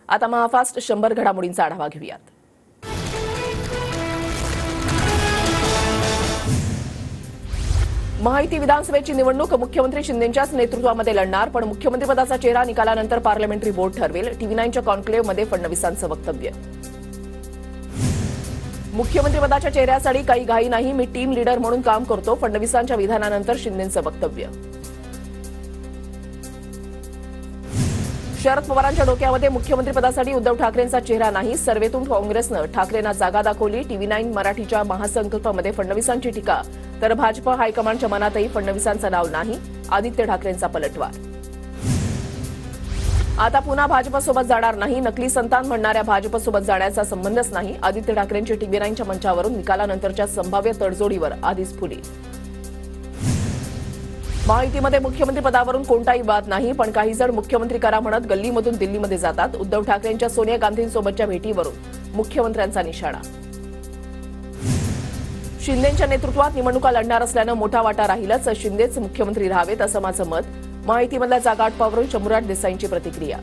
आता महाफास्ट 100 घडामोडींचा आढावा घेऊयात. महायुती विधानसभेची निवडणूक मुख्यमंत्री शिंदेंच्याच नेतृत्वामध्ये लढणार, पण मुख्यमंत्रीपदाचा चेहरा निकालानंतर पार्लमेंटरी बोर्ड ठरवेल. टीव्ही 9च्या कॉन्क्लेव्हमध्ये फडणवीसांचं वक्तव्य. मुख्यमंत्रीपदाच्या चेहऱ्यासाठी काही घाई नाही, मी टीम लीडर म्हणून काम करतो. फडणवीसांच्या विधानानंतर शिंदेंचं वक्तव्य. शरद पवारांच्या डोक्यामध्ये मुख्यमंत्रीपदासाठी उद्धव ठाकरेंचा चेहरा नाही, सर्वेतून काँग्रेसनं ठाकरेंना जागा दाखवली. टीव्ही 9 मराठीच्या महासंकल्पामध्ये फडणवीसांची टीका, तर भाजप हायकमांडच्या मनातही फडणवीसांचं नाव नाही. आदित्य ठाकरेंचा पलटवार. आता पुन्हा भाजपसोबत जाणार नाही, नकली संतान म्हणणाऱ्या भाजपसोबत जाण्याचा संबंधच नाही. आदित्य ठाकरेंची टीव्ही 9च्या मंचावरून निकालानंतरच्या संभाव्य तडजोडीवर आधीच फुली. महायुतीमध्ये मुख्यमंत्रीपदावरून कोणताही वाद नाही, पण काही जण मुख्यमंत्री करा म्हणत गल्लीमधून दिल्लीमध्ये जातात. उद्धव ठाकरेंच्या सोनिया गांधींसोबतच्या भेटीवरून मुख्यमंत्र्यांचा निशाणा. शिंदेंच्या नेतृत्वात निवडणुका लढणार असल्यानं मोठा वाटा राहीलच. शिंदेच मुख्यमंत्री राहावेत असं माझं मत. महायुतीमधल्या जागा आटपावरून शंभूराज देसाईंची प्रतिक्रिया.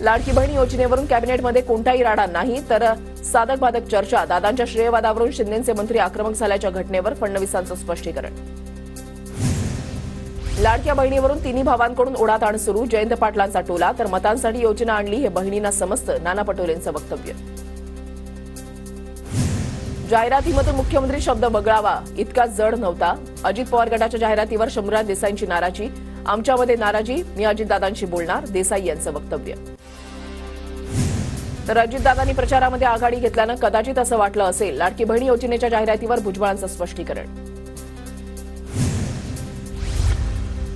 लाडकी बहीण योजनेवरून कॅबिनेटमध्ये कोणताही राडा नाही, तर साधक बाधक चर्चा. दादांच्या श्रेयवादावरून शिंदेचे मंत्री आक्रमक झाल्याच्या घटनेवर फडणवीसांचं स्पष्टीकरण. लाडक्या बहिणीवरून तिन्ही भावांकडून ओढाताण सुरू. जयंत पाटलांचा टोला, तर मतांसाठी योजना आणली हे बहिणींना समजतं. नाना पटोलेंचं वक्तव्य. जाहिरातीमधून मुख्यमंत्री शब्द वगळावा इतका जड नव्हता. अजित पवार गटाच्या जाहिरातीवर शंभूराज देसाईंची नाराजी. आमच्यामध्ये नाराजी, मी अजितदादांशी बोलणार. देसाई यांचं वक्तव्य. तर अजितदादांनी प्रचारामध्ये आघाडी घेतल्यानं कदाचित असं वाटलं असेल. लाडकी बहीण योजनेच्या जाहिरातीवर भुजबळांचं स्पष्टीकरण.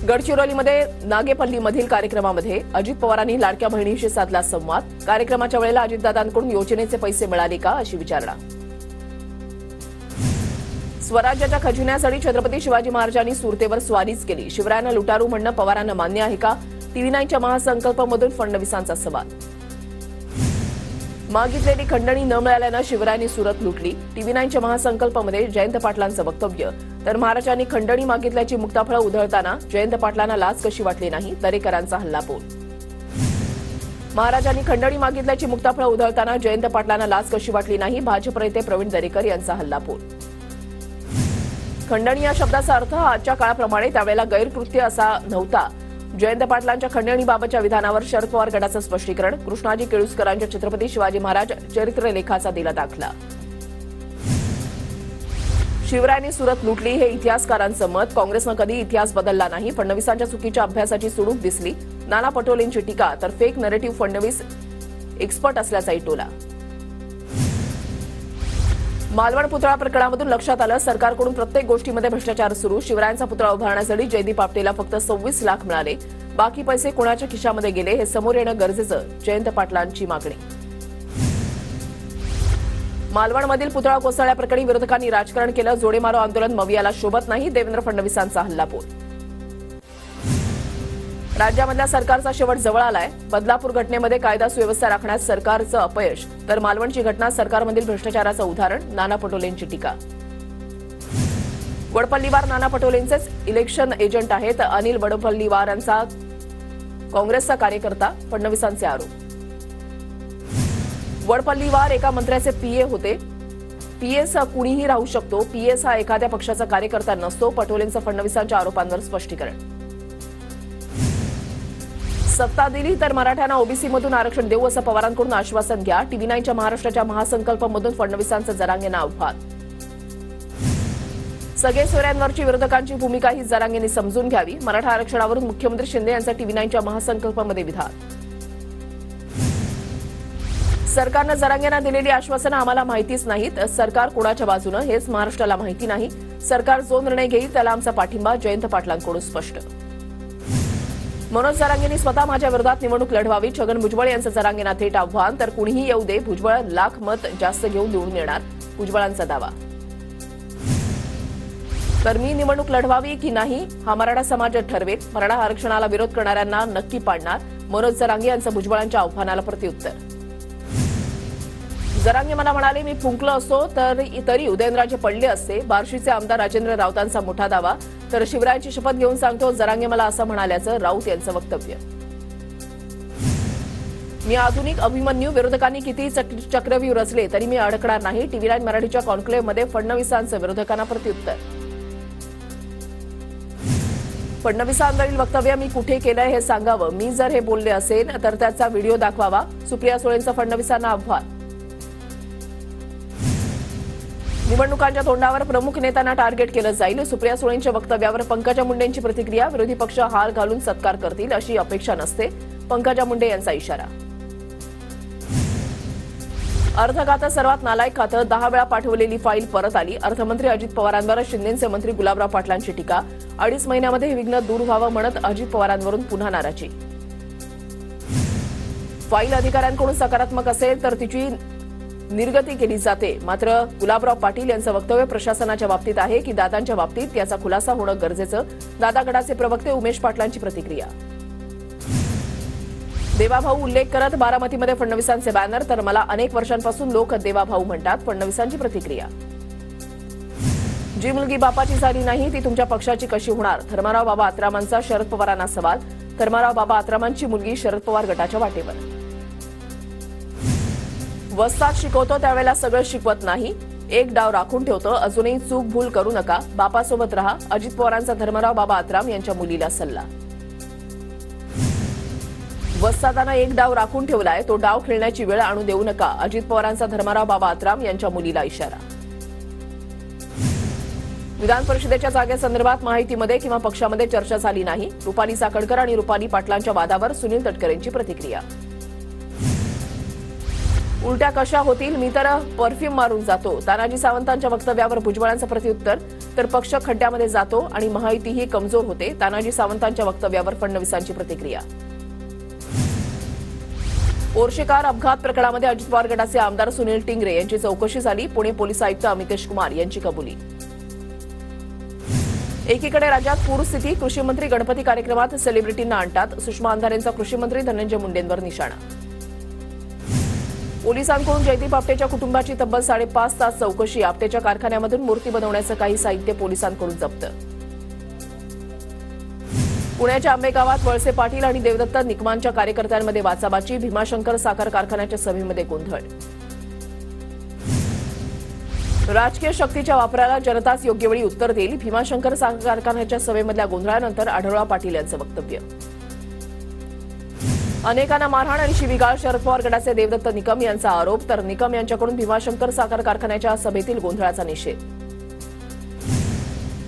गडचिरोलीमध्ये नागेपल्लीमधील कार्यक्रमामध्ये अजित पवारांनी लाडक्या बहिणीशी साधला संवाद. कार्यक्रमाच्या वेळेला अजितदादांकडून योजनेचे पैसे मिळाले का अशी विचारणा. स्वराज्याच्या खजिन्यासाठी छत्रपती शिवाजी महाराजांनी सुरतेवर स्वारीच केली. शिवरायांना लुटारू म्हणणं पवारांना मान्य आहे का? टीव्ही 9च्या महासंकल्पामधून फडणवीसांचा सवाल. मागितलेली खंडणी न मिळाल्यानं शिवरायांनी सुरत लुटली. टीव्ही 9च्या महासंकल्पामध्ये जयंत पाटलांचं वक्तव्य. तर महाराजांनी खंडणी मागितल्याची मुक्ताफळं उधळताना जयंत पाटलांना लाज कशी वाटली नाही. दरेकरांचा हल्लाबोल. महाराजांनी खंडणी मागितल्याची मुक्ताफळं उधळताना जयंत पाटलांना लाज कशी वाटली नाही. भाजप नेते प्रवीण दरेकर यांचा हल्लाबोल. खंडणी या शब्दाचा अर्थ आजच्या काळाप्रमाणे त्यावेळेला गैरकृत्य असा नव्हता. जयंत पाटलांच्या खंडणीबाबतच्या विधानावर शरद पवार गटाचं स्पष्टीकरण. कृष्णाजी केळुसकरांच्या छत्रपती शिवाजी महाराज चरित्रलेखाचा दिला दाखला. शिवरायांनी सुरत लुटली हे इतिहासकारांचं मत. काँग्रेसनं कधी इतिहास बदलला नाही. फडणवीसांच्या चुकीच्या अभ्यासाची सुडूक दिसली. नाना पटोलेंची टीका, तर फेक नरेटिव्ह फडणवीस एक्सपर्ट असल्याचाही टोला. मालवण पुतळा प्रकरणामधून लक्षात आलं, सरकारकडून प्रत्येक गोष्टीमध्ये भ्रष्टाचार सुरू. शिवरायांचा पुतळा उभारण्यासाठी जयदीप आपटेला फक्त 26 लाख मिळाले. बाकी पैसे कोणाच्या खिशामध्ये गेले हे समोर येणं गरजेचं. जयंत पाटलांची मागणी. मालवणमधील पुतळा कोसळल्याप्रकरणी विरोधकांनी राजकारण केलं. जोडेमारो आंदोलन मवियाला शोभत नाही. देवेंद्र फडणवीसांचा हल्लाबोल. राज्यामधल्या सरकारचा शेवट जवळ आलाय. बदलापूर घटनेमध्ये कायदा सुव्यवस्था राखण्यात सरकारचं अपयश, तर मालवणची घटना सरकारमधील भ्रष्टाचाराचं उदाहरण. नाना पटोलेंची टीका. वडपल्लीवार नाना पटोलेंचेच इलेक्शन एजंट आहेत. अनिल वडपल्लीवार यांचा काँग्रेसचा कार्यकर्ता. फडणवीसांचे आरोप. वडपल्लीवार एका मंत्र्याचे पीए होते. पीएस कुणीही राहू शकतो. पीएस हा एखाद्या पक्षाचा कार्यकर्ता नसतो. पटोलेंचं फडणवीसांच्या आरोपांवर स्पष्टीकरण. सत्ता दिली तर मराठ्यांना ओबीसीमधून आरक्षण देऊ असं पवारांकडून आश्वासन घ्या. टीव्ही 9च्या महाराष्ट्राच्या महासंकल्पामधून फडणवीसांचं जरांगेंना आव्हान. सगळे सोयऱ्यांवरची विरोधकांची भूमिका ही जरांगेंनी समजून घ्यावी. मराठा आरक्षणावरून मुख्यमंत्री शिंदे यांचा टीव्ही 9च्या महासंकल्पामध्ये विधान. सरकारनं जरांगेंना दिलेली आश्वासनं आम्हाला माहितीच नाहीत. सरकार कोणाच्या बाजूनं हेच महाराष्ट्राला माहिती नाही. सरकार जो निर्णय घेईल त्याला आमचा पाठिंबा. जयंत पाटलांकडून स्पष्ट. मनोज जरांगेंनी स्वतः माझ्या विरोधात निवडणूक लढवावी. छगन भुजबळ यांचं जरांगेंना थेट आव्हान. तर कुणीही येऊ दे, भुजबळ लाख मत जास्त घेऊन निवडून येणार. भुजबळांचा दावा. तर मी निवडणूक लढवावी की नाही हा मराठा समाज ठरवेल. मराठा आरक्षणाला विरोध करणाऱ्यांना नक्की पाडणार. मनोज जरांगे यांचं भुजबळांच्या आव्हानाला प्रत्युत्तर. जरांगे मला म्हणाले, मी फुंकलो असतो तरी उदयनराजे पडले असते. बार्शीचे आमदार राजेंद्र राऊतांचा मोठा दावा. तर शिवरायांची शपथ घेऊन सांगतो, जरांगे मला असं म्हणाल्याचं राऊत यांचं वक्तव्य. मी आधुनिक अभिमन्यू, विरोधकांनी किती चक्रव्यूह रचले तरी मी अडकणार नाही. TV9 मराठीच्या कॉन्क्लेव्हमध्ये फडणवीसांचं विरोधकांना प्रत्युत्तर. फडणवीसांवरील वक्तव्य मी कुठे केलंय हे सांगावं. मी जर हे बोलले असेल तर त्याचा व्हिडिओ दाखवावा. सुप्रिया सुळेंचं फडणवीसांना आव्हान. निवडणुकांच्या तोंडावर प्रमुख नेत्यांना टार्गेट केलं जाईल. सुप्रिया सुळेंच्या वक्तव्यावर पंकजा मुंडेंची प्रतिक्रिया. विरोधी पक्ष हार घालून सत्कार करतील अशी अपेक्षा नसते, पंकजा मुंडे यांचा इशारा. अर्थ खातं सर्वात नालायक खातं, 10 वेळा पाठवलेली फाईल परत आली. अर्थमंत्री अजित पवारांवर शिंदेचे मंत्री गुलाबराव पाटलांची टीका. 2.5 महिन्यामध्ये हे विघ्न दूर व्हावं म्हणत अजित पवारांवरून पुन्हा नाराजी. फाईल अधिकाऱ्यांकडून सकारात्मक असेल तर तिची निर्गती केली जाते. मात्र गुलाबराव पाटील यांचं वक्तव्य प्रशासनाच्या बाबतीत आहे की दादांच्या बाबतीत याचा खुलासा होणं गरजेचं. दादा गटाचे प्रवक्ते उमेश पाटलांची प्रतिक्रिया. देवाभाऊ उल्लेख करत बारामतीमध्ये फडणवीसांचे बॅनर, तर मला अनेक वर्षांपासून लोक देवाभाऊ म्हणतात, फडणवीसांची प्रतिक्रिया. जी मुलगी बापाची झाली नाही ती तुमच्या पक्षाची कशी होणार, धर्माराव बाबा आत्रामांचा शरद पवारांना सवाल. धर्माराव बाबा आत्रामांची मुलगी शरद पवार गटाच्या वाटेवर. वस्तात शिकवतो त्यावेळेला सगळं शिकवत नाही, एक डाव राखून ठेवतो, अजूनही चूक भूल करू नका, बापासोबत रहा. अजित पवारांचा धर्माराव बाबा आत्राम यांच्या मुलीला सल्ला. वस्तादानं एक डाव राखून ठेवलाय, तो डाव खेळण्याची वेळ आणू देऊ नका. अजित पवारांचा धर्माराव बाबा आत्राम यांच्या मुलीला इशारा. विधान परिषदेच्या जागेसंदर्भात माहितीमध्ये किंवा पक्षामध्ये चर्चा झाली नाही. रुपाली चाकणकर आणि रुपाली पाटलांच्या वादावर सुनील तटकरेंची प्रतिक्रिया. उलट्या कशा होतील, मी तर परफ्यूम मारून जातो. तानाजी सावंतांच्या वक्तव्यावर भुजबळांचं प्रत्युत्तर. तर पक्ष खड्ड्यामध्ये जातो आणि महायुतीही कमजोर होते. तानाजी सावंतांच्या वक्तव्यावर फडणवीसांची प्रतिक्रिया. पोर्शे कार अपघात प्रकरणामध्ये अजित पवार गटाचे आमदार सुनील टिंगरे यांची चौकशी झाली. पुणे पोलीस आयुक्त अमितेश कुमार यांची कबुली. एकीकडे राज्यात पूरस्थिती, कृषी मंत्री गणपती कार्यक्रमात सेलिब्रिटींना आणतात. सुषमा अंधारेंचा कृषी मंत्री धनंजय मुंडेंवर निशाणा. पोलिसांकडून जयदीप आपटेच्या कुटुंबाची तब्बल 5.5 तास चौकशी. आपटेच्या कारखान्यामधून मूर्ती बनवण्याचं काही साहित्य पोलिसांकडून जप्त. पुण्याच्या आंबेगावात वळसे पाटील आणि देवदत्त निकमांच्या कार्यकर्त्यांमध्ये वाचाबाची. भीमाशंकर साखर कारखान्याच्या सभेमध्ये गोंधळ. राजकीय शक्तीच्या वापराला जनताच योग्य वेळी उत्तर देईल. भीमाशंकर साखर कारखान्याच्या सभेमधल्या गोंधळानंतर आढळराव पाटील यांचं वक्तव्य. अनेकांना मारहाण आणि शिवीगाळ, शरद पवार गटाचे देवदत्त निकम यांचा आरोप. तर निकम यांच्याकडून भीमाशंकर साखर कारखान्याच्या सभेतील गोंधळाचा निषेध.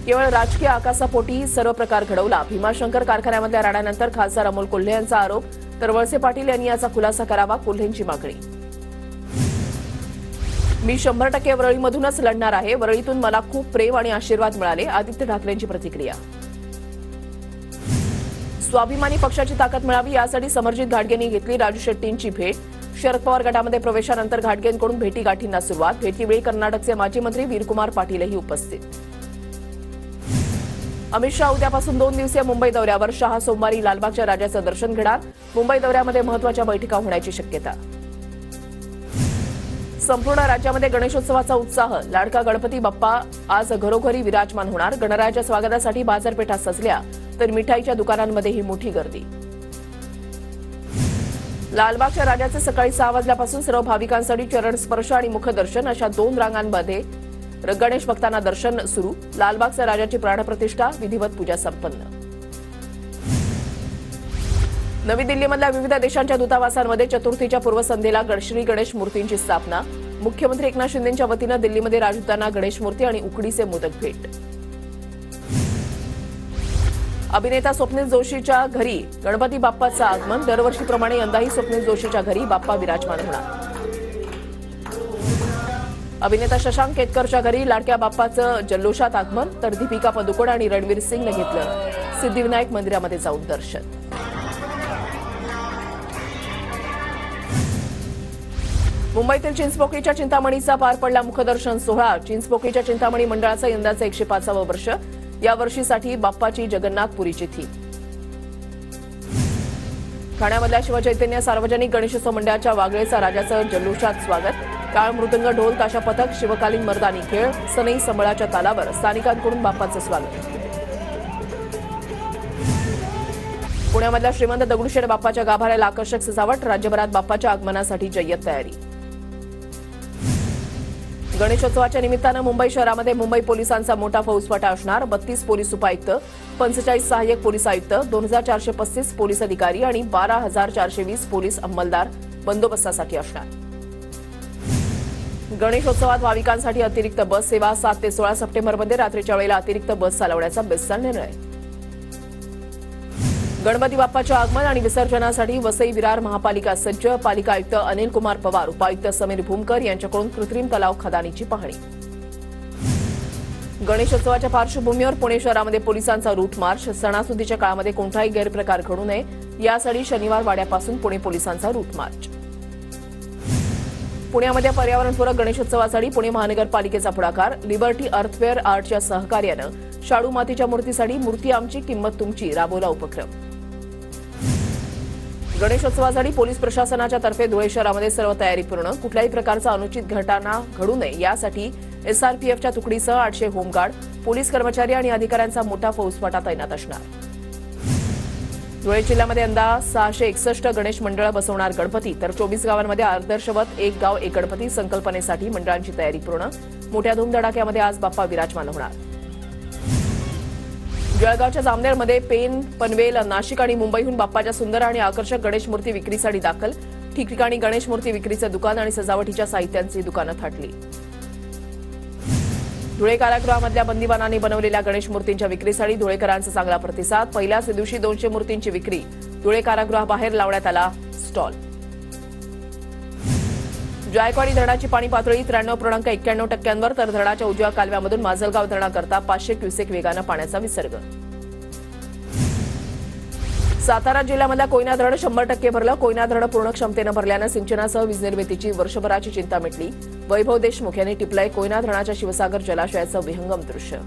केवळ राजकीय आकासापोटी सर्व प्रकार घडवला. भीमाशंकर कारखान्यामधल्या राड्यानंतर खासदार अमोल कोल्हे यांचा आरोप. तर वळसे पाटील यांनी याचा खुलासा करावा, कोल्हेंची मागणी. मी 100% वरळीमधूनच लढणार आहे. वरळीतून मला खूप प्रेम आणि आशीर्वाद मिळाले. आदित्य ठाकरेंची प्रतिक्रिया. स्वाभिमानी पक्षाची ताकद मिळावी यासाठी समरजित घाटगेंनी घेतली राजू शेट्टींची भेट. शरद पवार गटामध्ये प्रवेशानंतर घाटगेंकडून भेटीगाठींना सुरुवात. भेटीवेळी कर्नाटकचे माजी मंत्री वीरकुमार पाटीलही उपस्थित. अमित शहा उद्यापासून 2 दिवसीय मुंबई दौऱ्यावर. शहा सोमवारी लालबागच्या राजाचं दर्शन घेणार. मुंबई दौऱ्यामध्ये महत्त्वाच्या बैठका होण्याची शक्यता. संपूर्ण राज्यामध्ये गणेशोत्सवाचा उत्साह. लाडका गणपती बाप्पा आज घरोघरी विराजमान होणार. गणरायाच्या स्वागतासाठी बाजारपेठा सजल्या, तर मिठाईच्या दुकानांमध्येही मोठी गर्दी. लालबागच्या राजाचे सकाळी 6 वाजल्यापासून सर्व भाविकांसाठी चरण स्पर्श आणि मुखदर्शन अशा 2 रांगांमध्ये गणेश भक्तांना दर्शन सुरू. लालबागच्या राजाची प्राणप्रतिष्ठा, विधिवत पूजा संपन्न. नवी दिल्लीमधल्या विविध देशांच्या दूतावासांमध्ये चतुर्थीच्या पूर्वसंध्येला श्री गणेश मूर्तींची स्थापना. मुख्यमंत्री एकनाथ शिंदेंच्या वतीनं दिल्लीमध्ये राजदूतांना गणेश मूर्ती आणि उकडीचे मोदक भेट. अभिनेता स्वप्नील जोशीच्या घरी गणपती बाप्पाचं आगमन. दरवर्षीप्रमाणे यंदाही स्वप्नील जोशीच्या घरी बाप्पा विराजमान होणार. अभिनेता शशांक केतकरच्या घरी लाडक्या बाप्पाचं जल्लोषात आगमन. तर दीपिका पदुकोण आणि रणवीर सिंगने घेतलं सिद्धिविनायक मंदिरामध्ये जाऊन दर्शन. मुंबईतील चिंचपोकळीच्या चिंतामणीचा पार पडला मुखदर्शन सोहळा. चिंचपोकळीच्या चिंतामणी मंडळाचं यंदाचं 105वं वर्ष. या वर्षीसाठी बाप्पाची जगन्नाथपुरीची थीम. ठाण्यामधल्या शिवचैतन्य सार्वजनिक गणेशोत्सव मंडळाच्या वागळेचा राजाचं जल्लोषात स्वागत. टाळ मृदंग ढोल ताशा पथक, शिवकालीन मर्दानी खेळ, सनई संबळाच्या तालावर स्थानिकांकडून बाप्पाचं स्वागत. पुण्यामधल्या श्रीमंत दगडूशेठ बाप्पाच्या गाभाऱ्याला आकर्षक सजावट, राज्यभरात बाप्पाच्या आगमनासाठी जय्यत तयारी. गणेशोत्सवाच्या निमित्तानं मुंबई शहरामध्ये मुंबई पोलिसांचा मोठा फौजफाटा असणार. 32 पोलीस उपायुक्त, 45 सहाय्यक पोलीस आयुक्त, 2435 पोलीस अधिकारी आणि 12420 पोलीस अंमलदार बंदोबस्तासाठी असणार. गणेशोत्सवात भाविकांसाठी अतिरिक्त बस सेवा. 7 ते 16 सप्टेंबरमध्ये रात्रीच्या वेळेला अतिरिक्त बस चालवण्याचा बेस्टचा निर्णय. गणपती बाप्पाच्या आगमन आणि विसर्जनासाठी वसई विरार महापालिका सज्ज. पालिका आयुक्त अनिल कुमार पवार, उपायुक्त समीर भूमकर यांच्याकडून कृत्रिम तलाव खदानीची पाहणी. गणेशोत्सवाच्या पार्श्वभूमीवर पुणे शहरामध्ये पोलिसांचा रूट मार्च. सणासुदीच्या काळामध्ये कोणताही गैरप्रकार घडू नये यासाठी शनिवार वाड्यापासून पुणे पोलिसांचा रूट मार्च. पुण्यामध्ये पर्यावरणपूरक गणेशोत्सवासाठी पुणे महानगरपालिकेचा पुढाकार. लिबर्टी अर्थवेअर आर्टच्या सहकार्यानं शाडू मातीच्या मूर्तीसाठी मूर्ती आमची किंमत तुमची राबवला उपक्रम. गणेशोत्सवासाठी पोलीस प्रशासनाच्या तर्फे धुळे शहरामध्ये सर्व तयारी पूर्ण. कुठल्याही प्रकारचा अनुचित घटना घडू नये यासाठी एसआरपीएफच्या तुकडीसह 800 होमगार्ड, पोलीस कर्मचारी आणि अधिकाऱ्यांचा मोठा फौजफाटा तैनात असणार. धुळे जिल्ह्यामध्ये यंदा 661 गणेश मंडळं बसवणार गणपती, तर 24 गावांमध्ये आदर्शवत एक गाव एक गणपती संकल्पनेसाठी मंडळांची तयारी पूर्ण. मोठ्या धूमधडाक्यामध्ये आज बाप्पा विराजमान होणार. जळगावच्या जामनेरमध्ये पेन, पनवेल, नाशिक आणि मुंबईहून बाप्पाच्या सुंदर आणि आकर्षक गणेश मूर्ती विक्रीसाठी दाखल. ठिकठिकाणी गणेश मूर्ती विक्रीचे दुकान आणि सजावटीच्या साहित्यांची दुकानं थाटली. धुळे कारागृहामधल्या बंदिवानांनी बनवलेल्या गणेश मूर्तींच्या विक्रीसाठी धुळेकरांचा चांगला प्रतिसाद. पहिल्याच दिवशी 200 मूर्तींची विक्री. धुळे कारागृहाबाहेर लावण्यात आला स्टॉल. जायकवाडी धरणाची पाणी पातळी 93.91%, तर धरणाच्या उजव्या कालव्यामधून माजलगाव धरणाकरता 500 क्युसेक वेगानं पाण्याचा विसर्ग. सातारा जिल्ह्यामधल्या कोयना धरण 100% भरलं. कोयना धरण पूर्ण क्षमतेनं भरल्यानं सिंचनासह वीज निर्मितीची वर्षभराची चिंता मिटली. वैभव देशमुख यांनी टिपलंय कोयना धरणाच्या शिवसागर जलाशयाचं विहंगम दृश्य.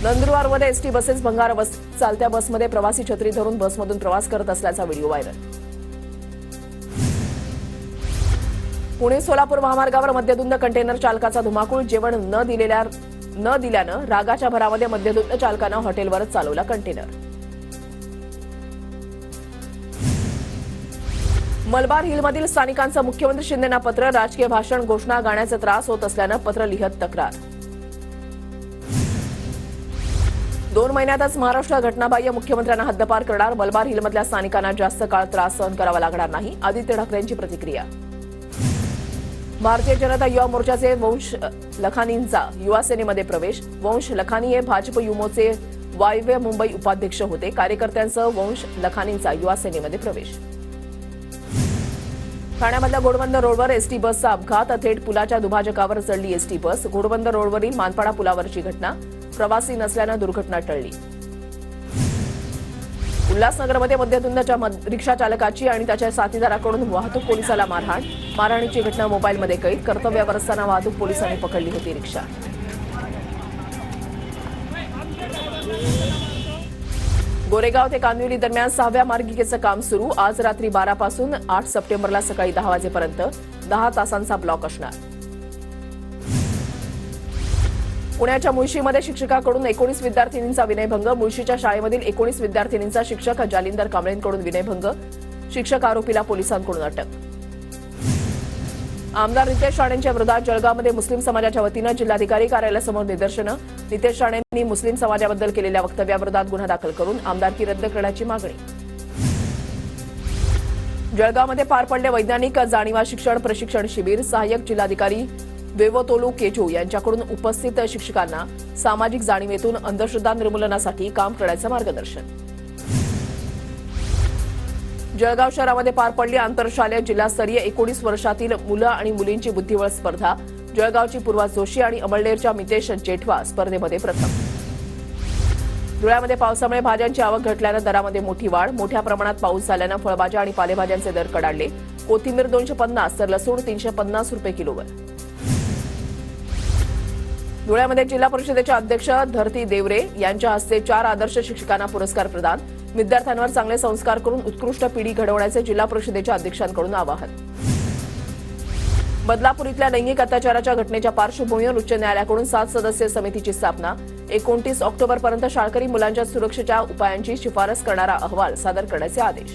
नंदुरबारमध्ये एसटी बसेस भंगार. चालत्या बसमध्ये प्रवासी छत्री धरून बसमधून प्रवास करत असल्याचा व्हिडिओ व्हायरल. पुणे सोलापूर महामार्गावर मद्यधुंद कंटेनर चालकाचा धुमाकूळ. जेवण न दिल्यानं रागाच्या भरामध्ये मद्यधुंद चालकानं हॉटेलवरच चालवला कंटेनर. मलबार हिलमधील स्थानिकांचं मुख्यमंत्री शिंदेंना पत्र. राजकीय भाषण, घोषणा, गाण्याचा त्रास होत असल्यानं पत्र लिहत तक्रार. 2 महिन्यातच महाराष्ट्र घटनाबाह्य मुख्यमंत्र्यांना हद्दपार करणार. मलबार हिलमधल्या स्थानिकांना जास्त काळ त्रास सहन करावा लागणार नाही. आदित्य ठाकरेंची प्रतिक्रिया. भारतीय जनता युवा मोर्चाचे वंश लखानींचा युवा सेनेमध्ये प्रवेश. वंश लखानी हे भाजप युमोचे वायव्य मुंबई उपाध्यक्ष होते. कार्यकर्त्यांसह वंश लखानींचा युवा सेनेमध्ये प्रवेश. ठाण्यामधल्या घोडबंद रोडवर एसटी बसचा अपघात. थेट पुलाच्या दुभाजकावर चढली एसटी बस. घोडबंद रोडवरील मानपाडा पुलावरची घटना. प्रवासी नसल्यानं दुर्घटना टळली. उल्हासनगरमध्ये मद्यधुंद रिक्षा चालकाची आणि त्याच्या साथीदाराकडून वाहतूक पोलिसाला मारहाण. मारहाणीची घटना मोबाईलमध्ये कैद. कर्तव्यावर असताना वाहतूक पोलिसांनी पकडली होती रिक्षा. गोरेगाव ते कांदिवली दरम्यान 6व्या मार्गिकेचं काम सुरू. आज रात्री 12 पासून 8 सप्टेंबरला सकाळी 10 वाजेपर्यंत 10 तासांचा ब्लॉक असणार. पुण्याच्या मुळशीमध्ये शिक्षकाकडून 19 विद्यार्थिनींचा विनयभंग. मुळशीच्या शाळेमधील 19 विद्यार्थिनींचा शिक्षक जालिंदर कांबळेंकडून विनयभंग. शिक्षक आरोपीला पोलिसांकडून अटक. आमदार नितेश राणेंच्या विरोधात जळगावमध्ये मुस्लिम समाजाच्या वतीनं जिल्हाधिकारी कार्यालयासमोर निदर्शनं. नितेश राणेंनी मुस्लिम समाजाबद्दल केलेल्या वक्तव्याविरोधात गुन्हा दाखल करून आमदारकी रद्द करण्याची मागणी. जळगावमध्ये पार पडले वैज्ञानिक जाणीवा शिक्षण प्रशिक्षण शिबिर. सहाय्यक जिल्हाधिकारी वेवोतोलू केजू यांच्याकडून उपस्थित शिक्षकांना सामाजिक जाणीवेतून अंधश्रद्धा निर्मूलनासाठी काम करण्याचं मार्गदर्शन. जळगाव शहरामध्ये पार पडली आंतरशालेय जिल्हास्तरीय 19 वर्षातील मुलं आणि मुलींची बुद्धिबळ स्पर्धा. जळगावची पूर्वा जोशी आणि अमळनेरच्या मितेश जेठवा स्पर्धेमध्ये प्रथम. धुळ्यामध्ये पावसामुळे भाज्यांची आवक घटल्यानं दरामध्ये मोठी वाढ. मोठ्या प्रमाणात पाऊस झाल्यानं फळभाज्या आणि पालेभाज्यांचे दर कडाडले. कोथिंबीर 250 तर लसूण 350 रुपये किलोवर. धुळ्यामध्ये जिल्हा परिषदेचे अध्यक्ष धरती देवरे यांच्या हस्ते 4 आदर्श शिक्षकांना पुरस्कार प्रदान. विद्यार्थ्यांवर चांगले संस्कार करून उत्कृष्ट पिढी घडवण्याचे जिल्हा परिषदेच्या अध्यक्षांकडून आवाहन. बदलापूर इथल्या लैंगिक अत्याचाराच्या घटनेच्या पार्श्वभूमीवर उच्च न्यायालयाकडून 7 सदस्यीय समितीची स्थापना. 29 ऑक्टोबरपर्यंत शाळकरी मुलांच्या सुरक्षेच्या उपायांची शिफारस करणारा अहवाल सादर करण्याचे आदेश.